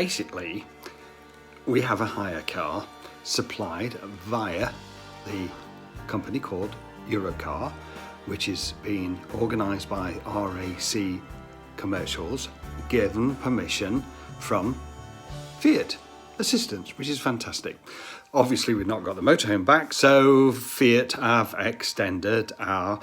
basically, we have a hire car supplied via the company called Europcar, which is being organised by RAC Commercials, given permission from Fiat Assistance, which is fantastic. Obviously, we've not got the motorhome back, so Fiat have extended our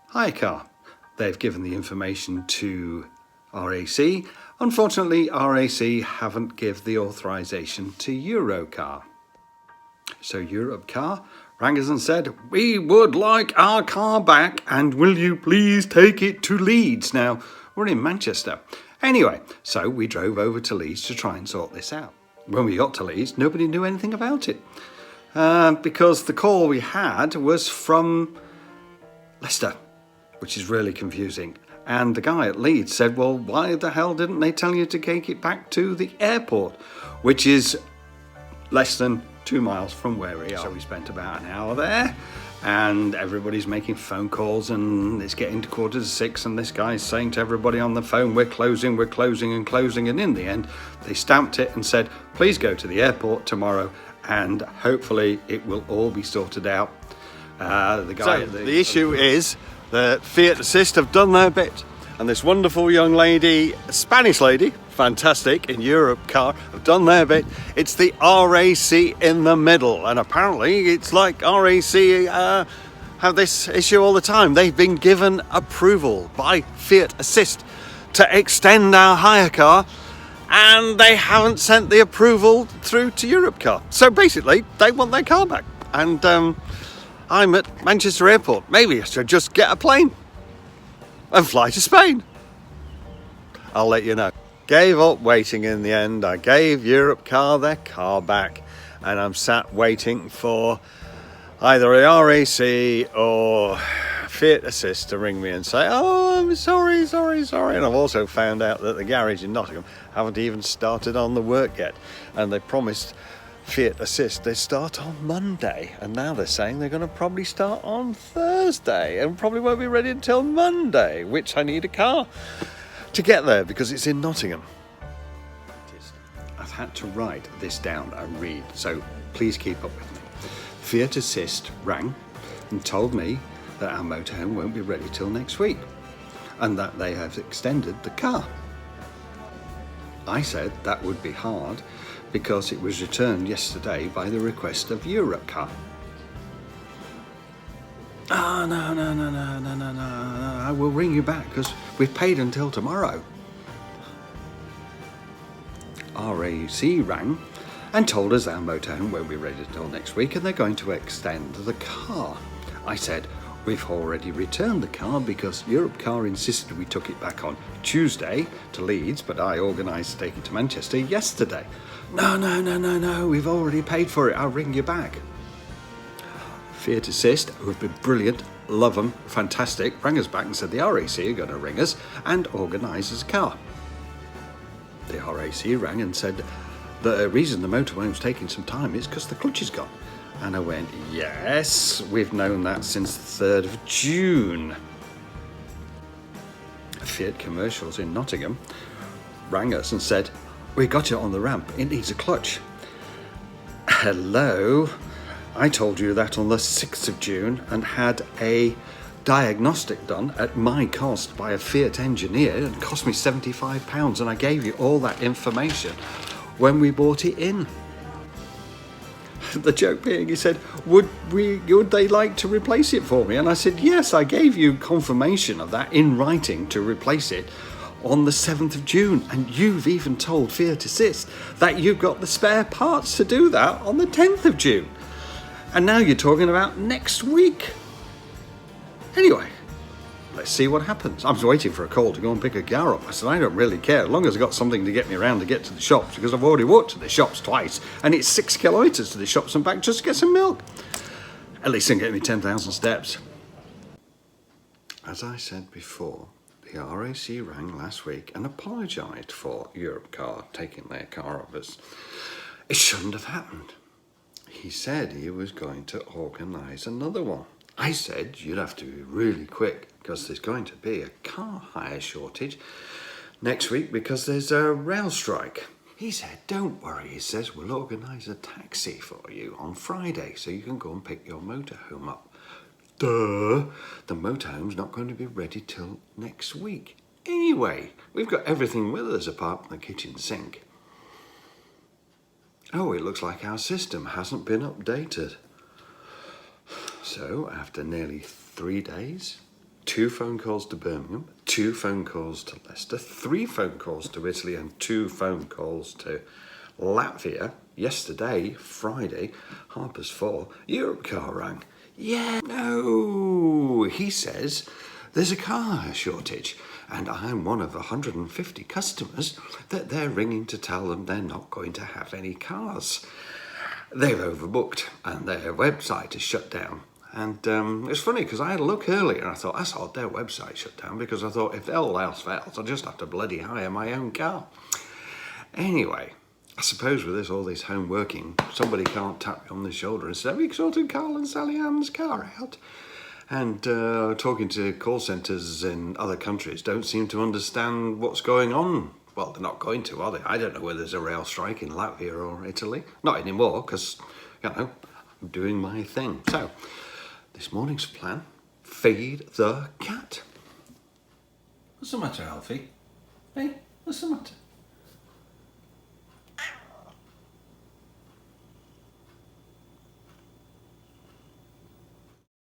hire car. They've given the information to RAC. Unfortunately, RAC haven't given the authorisation to Europcar. So Europcar rang us and said, we would like our car back, and will you please take it to Leeds? Now, we're in Manchester. Anyway, so we drove over to Leeds to try and sort this out. When we got to Leeds, nobody knew anything about it. Because the call we had was from Leicester, which is really confusing. And the guy at Leeds said, well, why the hell didn't they tell you to take it back to the airport, which is less than 2 miles from where we are. So we spent about an hour there, and everybody's making phone calls, and it's getting to 5:45, and this guy's saying to everybody on the phone, we're closing, and in the end, they stamped it and said, please go to the airport tomorrow, and hopefully it will all be sorted out. The issue is that Fiat Assist have done their bit, and this wonderful young lady, Spanish lady, fantastic, in Europcar, have done their bit. It's the RAC in the middle, and apparently it's like RAC have this issue all the time. They've been given approval by Fiat Assist to extend our hire car, and they haven't sent the approval through to Europcar. So basically, they want their car back, and I'm at Manchester Airport. Maybe I should just get a plane and fly to Spain. I'll let you know. Gave up waiting in the end. I gave Europcar their car back, and I'm sat waiting for either a RAC or Fiat Assist to ring me and say, oh, I'm sorry. And I've also found out that the garage in Nottingham haven't even started on the work yet, and they promised Fiat Assist they start on Monday, and now they're saying they're going to probably start on Thursday and probably won't be ready until Monday, which I need a car to get there because it's in Nottingham. I've had to write this down and read, so please keep up with me. Fiat Assist rang and told me that our motorhome won't be ready till next week, and that they have extended the car. I said that would be hard because it was returned yesterday by the request of Europcar. No, I will ring you back because we've paid until tomorrow. RAC rang and told us our motorhome won't be ready until next week, and they're going to extend the car. I said, we've already returned the car because Europcar insisted we took it back on Tuesday to Leeds, but I organised to take it to Manchester yesterday. No, we've already paid for it, I'll ring you back. Fiat Assist, who have been brilliant, love them, fantastic, rang us back and said the RAC are going to ring us and organise us a car. The RAC rang and said the reason the motorhome's taking some time is because the clutch is gone. And I went, yes, we've known that since the 3rd of June. Fiat Commercials in Nottingham rang us and said, we got it on the ramp, it needs a clutch. Hello, I told you that on the 6th of June and had a diagnostic done at my cost by a Fiat engineer. It cost me £75, and I gave you all that information when we bought it in. The joke being, he said, would they like to replace it for me? And I said, yes, I gave you confirmation of that in writing to replace it on the 7th of June. And you've even told Fiat Assist that you've got the spare parts to do that on the 10th of June. And now you're talking about next week. Anyway, let's see what happens. I was waiting for a call to go and pick a car up. I said, I don't really care, as long as I've got something to get me around to get to the shops, because I've already walked to the shops twice, and it's 6 kilometres to the shops and back just to get some milk. At least I can get me 10,000 steps. As I said before, the RAC rang last week and apologised for Europcar taking their car off us. It shouldn't have happened. He said he was going to organise another one. I said you'd have to be really quick because there's going to be a car hire shortage next week because there's a rail strike. He said, don't worry, he says, we'll organise a taxi for you on Friday so you can go and pick your motorhome up. Duh! The motorhome's not going to be ready till next week. Anyway, we've got everything with us apart from the kitchen sink. Oh, it looks like our system hasn't been updated. So, after nearly 3 days, 2 phone calls to Birmingham, 2 phone calls to Leicester, 3 phone calls to Italy and 2 phone calls to Latvia. Yesterday, Friday, 4:30, Europcar rang. Yeah, no, he says there's a car shortage and I'm one of 150 customers that they're ringing to tell them they're not going to have any cars. They've overbooked and their website is shut down. And it's funny because I had a look earlier and I thought, that's odd, their website shut down, because I thought if all else fails, I'll just have to bloody hire my own car. Anyway, I suppose with all this home working, somebody can't tap me on the shoulder and say, have you sorted Carl and Sally Ann's car out? And talking to call centres in other countries don't seem to understand what's going on. Well, they're not going to, are they? I don't know whether there's a rail strike in Latvia or Italy. Not anymore, because, I'm doing my thing. So, this morning's plan, feed the cat. What's the matter, Alfie? Hey, what's the matter?